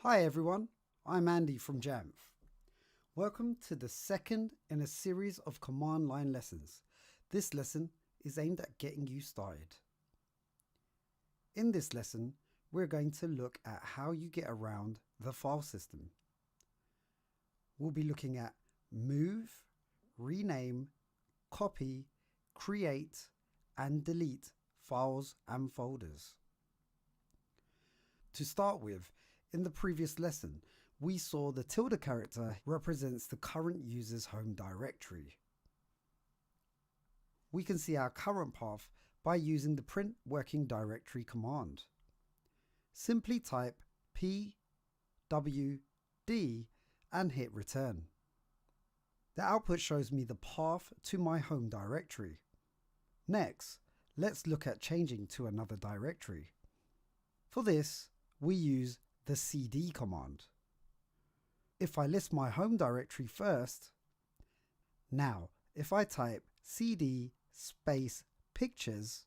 Hi everyone, I'm Andy from Jamf. Welcome to the second in a series of command line lessons. This lesson is aimed at getting you started. In this lesson, we're going to look at how you get around the file system. We'll be looking at move, rename, copy, create, and delete files and folders. To start with, in the previous lesson, we saw the tilde character represents the current user's home directory. We can see our current path by using the print working directory command. Simply type pwd and hit return. The output shows me the path to my home directory. Next, let's look at changing to another directory. For this, we use the cd command. If I list my home directory first, now if I type cd space pictures,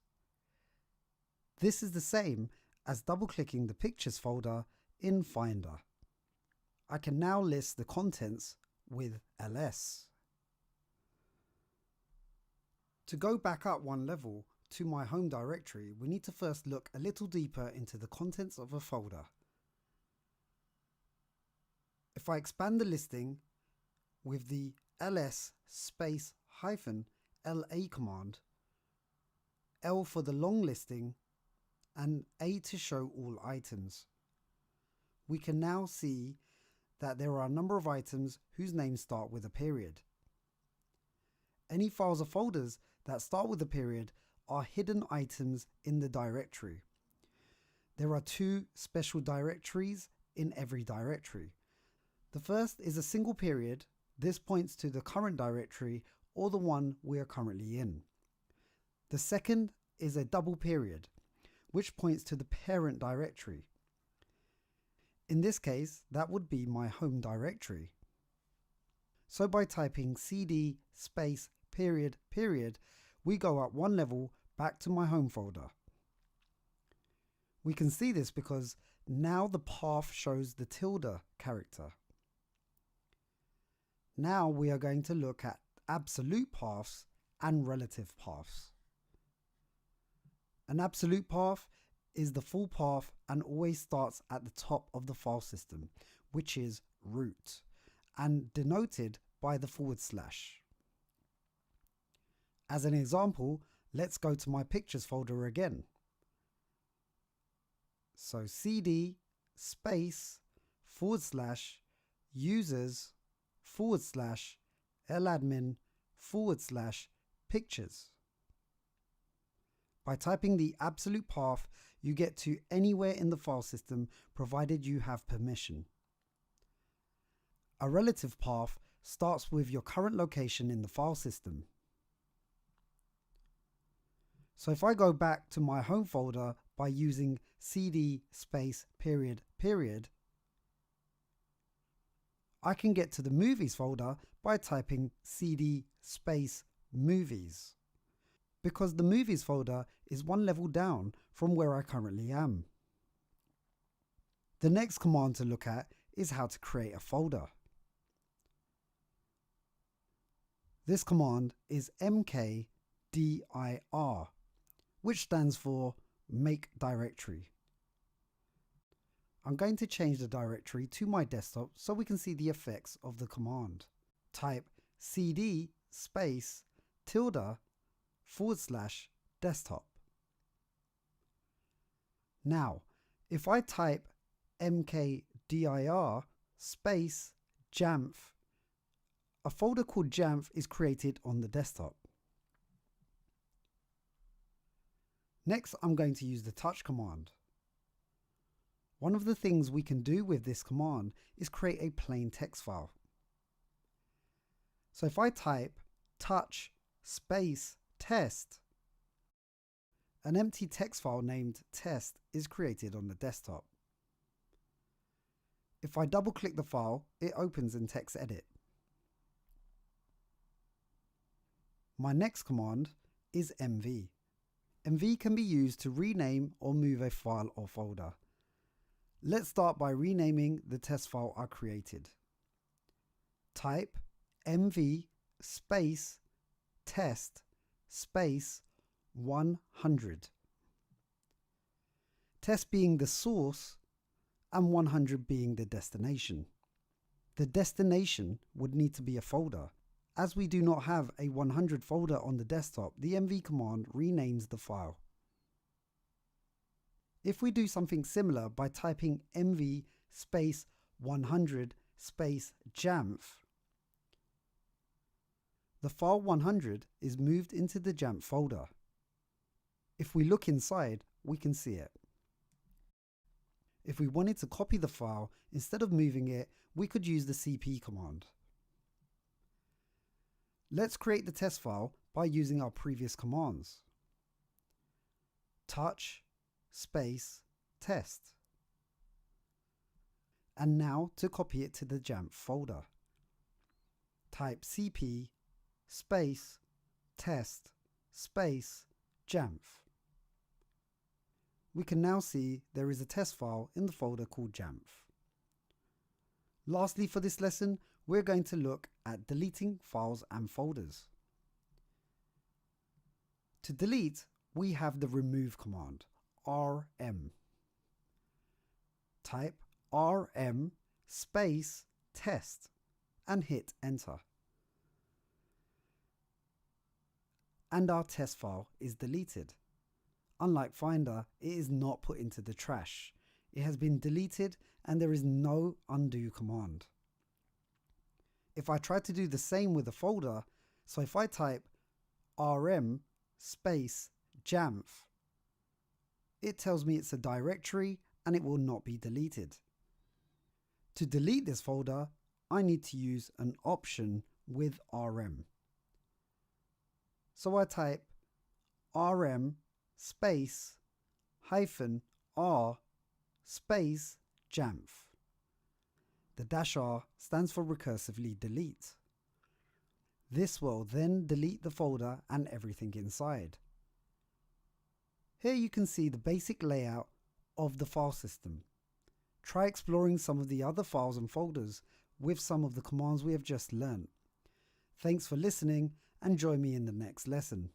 this is the same as double-clicking the pictures folder in Finder. I can now list the contents with ls. To go back up one level to my home directory, we need to first look a little deeper into the contents of a folder. If I expand the listing with the ls space hyphen la command, L for the long listing and A to show all items, we can now see that there are a number of items whose names start with a period. Any files or folders that start with a period are hidden items in the directory. There are two special directories in every directory. The first is a single period. This points to the current directory or the one we are currently in. The second is a double period, which points to the parent directory. In this case, that would be my home directory. So by typing cd space period period, we go up one level back to my home folder. We can see this because now the path shows the tilde character. Now we are going to look at absolute paths and relative paths. An absolute path is the full path and always starts at the top of the file system, which is root, and denoted by the /. As an example, let's go to my pictures folder again. So cd space / users / ladmin / pictures. By typing the absolute path, you get to anywhere in the file system provided you have permission. A relative path starts with your current location in the file system. So if I go back to my home folder by using cd space period period, I can get to the movies folder by typing cd space movies, because the movies folder is one level down from where I currently am. The next command to look at is how to create a folder. This command is mkdir, which stands for make directory. I'm going to change the directory to my desktop so we can see the effects of the command. Type cd space tilde / desktop. Now, if I type mkdir space Jamf, a folder called Jamf is created on the desktop. Next, I'm going to use the touch command. One of the things we can do with this command is create a plain text file. So if I type touch space test, an empty text file named test is created on the desktop. If I double click the file, it opens in TextEdit. My next command is mv. mv can be used to rename or move a file or folder. Let's start by renaming the test file I created. Type mv space test space 100. Test being the source and 100 being the destination. The destination would need to be a folder. As we do not have a 100 folder on the desktop, the mv command renames the file. If we do something similar by typing mv space 100 space Jamf, the file 100 is moved into the Jamf folder. If we look inside, we can see it. If we wanted to copy the file, instead of moving it, we could use the cp command. Let's create the test file by using our previous commands. Touch space test. And now to copy it to the Jamf folder. Type cp space test space Jamf. We can now see there is a test file in the folder called Jamf. Lastly, for this lesson, we're going to look at deleting files and folders. To delete, we have the remove command, rm. Type rm space test and hit enter. And our test file is deleted. Unlike Finder, it is not put into the trash. It has been deleted and there is no undo command. If I try to do the same with a folder, so if I type rm space Jamf, it tells me it's a directory and it will not be deleted. To delete this folder, I need to use an option with rm. So I type rm space -r space Jamf. The -r stands for recursively delete. This will then delete the folder and everything inside. Here you can see the basic layout of the file system. Try exploring some of the other files and folders with some of the commands we have just learned. Thanks for listening and join me in the next lesson.